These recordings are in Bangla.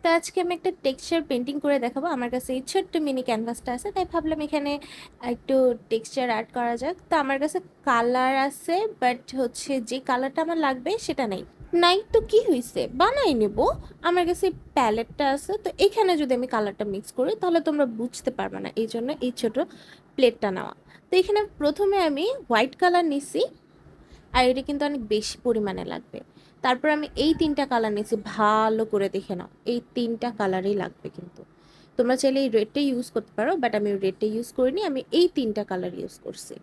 তো আজকে আমি একটা টেক্সচার পেন্টিং করে দেখাবো। আমার কাছে এই ছোট্ট মিনি ক্যানভাসটা আছে, তাই ভাবলাম এখানে একটু টেক্সচার অ্যাড করা যাক। তো আমার কাছে কালার আছে, বাট হচ্ছে যে কালারটা আমার লাগবে সেটা নেই। নাই তো কি হয়েছে, বানাই নেব। আমার কাছে প্যালেটটা আছে, তো এখানে যদি আমি কালারটা মিক্স করি তাহলে তোমরা বুঝতে পারবে না, এই জন্য এই ছোট প্লেটটা নেওয়া। তো এখানে প্রথমে আমি হোয়াইট কালার নিছি, আর এটা কিন্তু অনেক বেশি পরিমাণে লাগবে। তারপর আমি এই তিনটা কালার নিয়েছি, ভালো করে দেখে নাও, এই তিনটা কালারই লাগবে কিন্তু। তোমরা চাইলে এই রেডটা ইউজ করতে পারো, বাট আমি রেডটা ইউজ করিনি, আমি এই তিনটা কালার ইউজ করছি।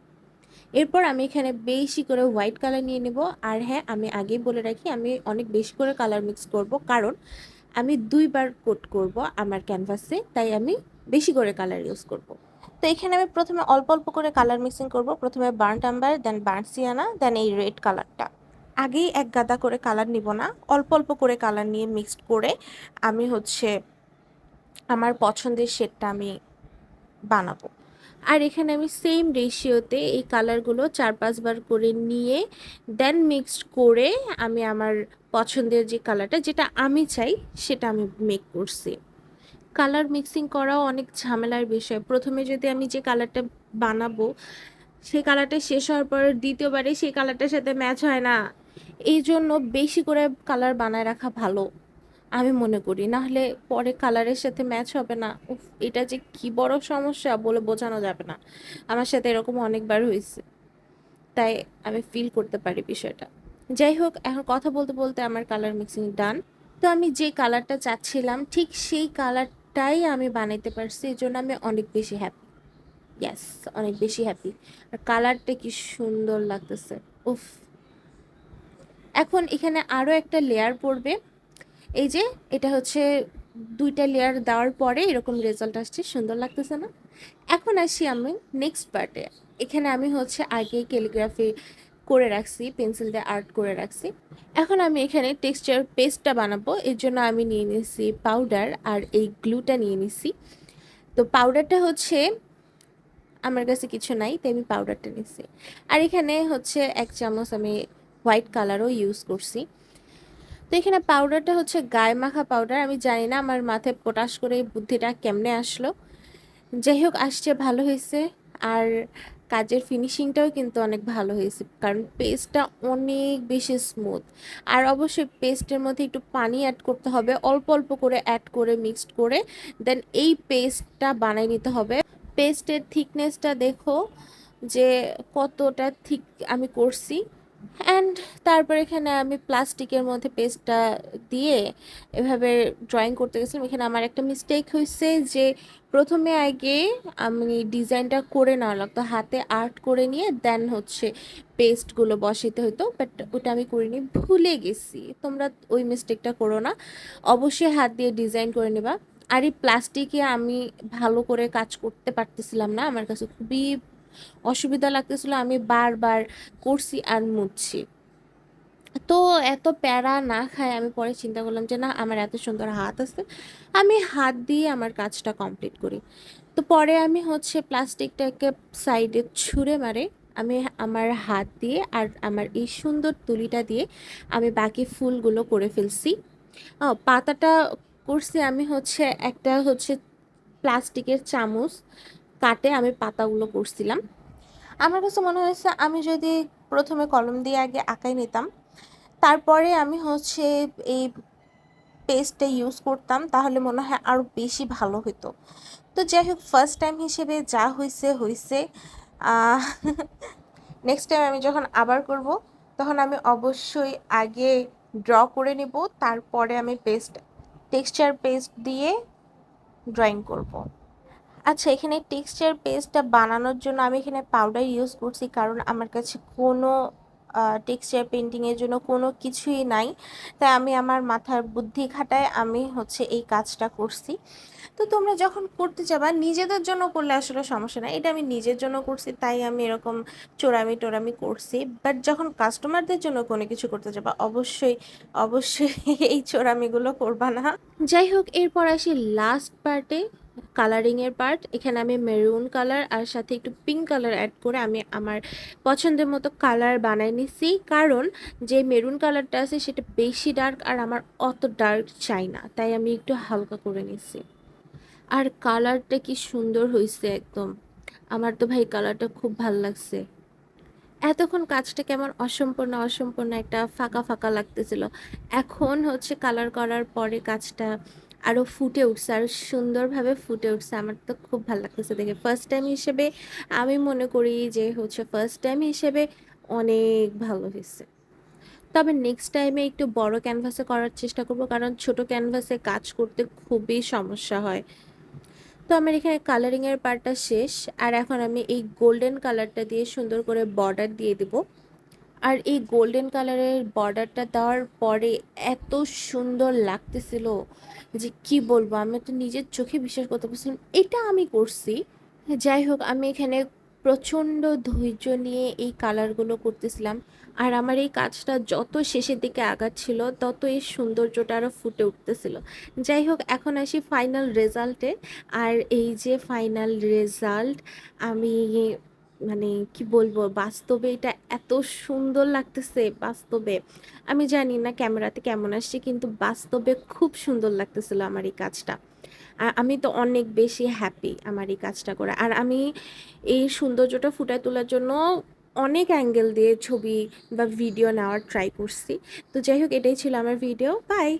এরপর আমি এখানে বেশি করে হোয়াইট কালার নিয়ে নেব। আর হ্যাঁ, আমি আগেই বলে রাখি আমি অনেক বেশি করে কালার মিক্স করব, কারণ আমি দুইবার কোট করব আমার ক্যানভাসে, তাই আমি বেশি করে কালার ইউজ করব। তো এখানে আমি প্রথমে অল্প অল্প করে কালার মিক্সিং করব। প্রথমে বার্ন্ট আম্বার, দেন বার্ন্ট সিয়ানা, দেন এই রেড কালারটা। আগেই এক গাদা করে কালার নিব না, অল্প অল্প করে কালার নিয়ে মিক্সড করে আমি হচ্ছে আমার পছন্দের শেডটা আমি বানাবো। আর এখানে আমি সেম রেশিওতে এই কালারগুলো 4-5 বার করে নিয়ে দেন মিক্সড করে আমি আমার পছন্দের যে কালারটা, যেটা আমি চাই, সেটা আমি মেক করছি। কালার মিক্সিং করাও অনেক ঝামেলার বিষয়। প্রথমে যদি আমি যে কালারটা বানাবো সেই কালারটা শেষ হওয়ার পর দ্বিতীয়বারে সেই কালারটার সাথে ম্যাচ হয় না। এই জন্য বেশি করে কালার বানায় রাখা ভালো আমি মনে করি, না হলে পরে কালারের সাথে ম্যাচ হবে না। উফ, এটা যে কি বড় সমস্যা বলে বোঝানো যাবে না। আমার সাথে এরকম অনেকবার হয়েছে, তাই আমি ফিল করতে পারি বিষয়টা। যাই হোক, এখন কথা বলতে বলতে আমার কালার মিক্সিং ডান। তো আমি যে কালারটা চাচ্ছিলাম ঠিক সেই কালারটাই আমি বানাইতে পারছি, এই জন্য আমি অনেক বেশি হ্যাপি। ইয়াস, অনেক বেশি হ্যাপি। আর কালারটা কি সুন্দর লাগতেছে, উফ। এখন এখানে আরও একটা লেয়ার পড়বে। এই যে এটা হচ্ছে দুইটা লেয়ার দেওয়ার পরে এরকম রেজাল্ট আসছে, সুন্দর লাগতেছে না? এখন আসি আমি নেক্সট পার্টে। এখানে আমি হচ্ছে আগে ক্যালিগ্রাফি করে রাখছি, পেন্সিল দিয়ে আর্ট করে রাখছি। এখন আমি এখানে টেক্সচার পেস্টটা বানাবো, এর জন্য আমি নিয়ে নিয়েছি পাউডার আর এই গ্লুটা নিয়ে নিছি। তো পাউডারটা হচ্ছে আমার কাছে কিছু নাই, তাই আমি পাউডারটা নিচ্ছি। আর এখানে হচ্ছে 1 চামচ আমি হোয়াইট কালারও ইউজ করছি। তো এখানে পাউডারটা হচ্ছে গায়ে মাখা পাউডার। আমি জানি না আমার মাথায় পটাশ করে এই বুদ্ধিটা কেমনে আসলো। যাই হোক, আসছে, ভালো হয়েছে। আর কাজের ফিনিশিংটাও কিন্তু অনেক ভালো হয়েছে, কারণ পেস্টটা অনেক বেশি স্মুথ। আর অবশ্যই পেস্টের মধ্যে একটু পানি অ্যাড করতে হবে, অল্প অল্প করে অ্যাড করে মিক্সড করে দেন এই পেস্টটা বানিয়ে নিতে হবে। পেস্টের থিকনেসটা দেখো যে কতটা থিক আমি করছি। অ্যান্ড তারপর এখানে আমি প্লাস্টিকের মধ্যে পেস্টটা দিয়ে এভাবে ড্রয়িং করতে গেছিলাম। এখানে আমার একটা মিস্টেক হয়েছে যে প্রথমে আগে আমি ডিজাইনটা করে নেওয়া লাগতো, হাতে আর্ট করে নিয়ে দেন হচ্ছে পেস্টগুলো বসাইতে হতো, বাট ওটা আমি করিনি, ভুলে গেছি। তোমরা ওই মিস্টেকটা করো না, অবশ্যই হাত দিয়ে ডিজাইন করে নেবা। আর এই প্লাস্টিকে আমি ভালো করে কাজ করতে পারতেছিলাম না, আমার কাছে খুবই অসুবিধা লাগতেছিল, আমি বারবার করছি আর মুছছি। তো এত প্যারা না খায় আমি পরে চিন্তা করলাম যে না, আমার এত সুন্দর হাত আছে, আমি হাত দিয়ে আমার কাজটা কমপ্লিট করি। তো পরে আমি হচ্ছে প্লাস্টিকটাকে সাইডে ছুঁড়ে মারে আমি আমার হাত দিয়ে আর আমার এই সুন্দর তুলিটা দিয়ে আমি বাকি ফুলগুলো করে ফেলছি। পাতাটা করছি আমি হচ্ছে একটা হচ্ছে প্লাস্টিকের চামচ কাটে আমি পাতাগুলো করছিলাম। আমার কাছে মনে হয়েছে আমি যদি প্রথমে কলম দিয়ে আগে আঁকাই নিতাম, তারপরে আমি হচ্ছে এই পেস্টটা ইউজ করতাম, তাহলে মনে হয় আরও বেশি ভালো হতো। তো যাই হোক, ফার্স্ট টাইম হিসেবে যা হয়েছে হয়েছে। নেক্সট টাইম আমি যখন আবার করব তখন আমি অবশ্যই আগে ড্র করে নেব, তারপরে আমি টেক্সচার পেস্ট দিয়ে ড্রয়িং করব। আচ্ছা, এখানে টেক্সচার পেস্টটা বানানোর জন্য আমি এখানে পাউডার ইউজ করছি, কারণ আমার কাছে কোনো টেক্সচার পেন্টিংয়ের জন্য কোনো কিছুই নাই, তাই আমি আমার মাথার বুদ্ধি খাটায় আমি হচ্ছে এই কাজটা করছি। তো তোমরা যখন করতে যাবা নিজেদের জন্য করলে আসলে সমস্যা নাই, এটা আমি নিজের জন্য করছি তাই আমি এরকম চোরামি টোরামি করছি। বাট যখন কাস্টমারদের জন্য কোনো কিছু করতে যাবা অবশ্যই অবশ্যই এই চোরামিগুলো করবা না। যাই হোক, এরপর আসি লাস্ট পার্টে। কালারিংয়ের পার্ট, এখানে আমি মেরুন কালার আর সাথে একটু পিঙ্ক কালার অ্যাড করে আমি আমার পছন্দের মতো কালার বানাই নিছি, কারণ যে মেরুন কালারটা আছে সেটা বেশি ডার্ক আর আমার অত ডার্ক চাই না, তাই আমি একটু হালকা করে নিছি। আর কালারটা কি সুন্দর হয়েছে একদম, আমার তো ভাই কালারটা খুব ভাল লাগছে। এতক্ষণ কাজটা কেমন অসম্পূর্ণ অসম্পূর্ণ একটা ফাঁকা ফাঁকা লাগতেছিল, এখন হচ্ছে কালার করার পরে কাজটা আরো ফুটে উঠছে, আরো সুন্দরভাবে ফুটে উঠছে। আমার তো খুব ভালো লাগতেছে দেখে। ফার্স্ট টাইম হিসেবে আমি মনে করি যে হচ্ছে ফার্স্ট টাইম হিসেবে অনেক ভালো হয়েছে। তবে নেক্সট টাইমে একটু বড় ক্যানভাসে করার চেষ্টা করব, কারণ ছোট ক্যানভাসে কাজ করতে খুবই সমস্যা হয়। তো আমার এখানে কালারিং এর পার্টটা শেষ, আর এখন আমি এই গোল্ডেন কালারটা দিয়ে সুন্দর করে বর্ডার দিয়ে দিব। আর এই গোল্ডেন কালারের বর্ডারটা দেওয়ার পরে এত সুন্দর লাগতেছিল যে কি বলবো, আমি তো নিজের চোখে বিশ্বাস করতে পারছিলাম এটা আমি করছি। যাই হোক, আমি এখানে প্রচণ্ড ধৈর্য নিয়ে এই কালারগুলো করতেছিলাম, আর আমার এই কাজটা যত শেষের দিকে আগাচ্ছিল তত এই সৌন্দর্যটা আরও ফুটে উঠতেছিল। যাই হোক, এখন আসি ফাইনাল রেজাল্টে। আর এই যে ফাইনাল রেজাল্ট, আমি মানে কি বলবো, বাস্তবে এটা এত সুন্দর লাগতেছে। বাস্তবে আমি জানি না ক্যামেরাতে কেমন আসছে, কিন্তু বাস্তবে খুব সুন্দর লাগতেছিল আমার এই কাজটা। আমি তো অনেক বেশি হ্যাপি আমার এই কাজটা করে। আর আমি এই সৌন্দর্যটা ফুটায় তোলার জন্য অনেক অ্যাঙ্গেল দিয়ে ছবি বা ভিডিও নেওয়ার ট্রাই করছি। তো যাই হোক, এটাই ছিল আমার ভিডিও। বাই।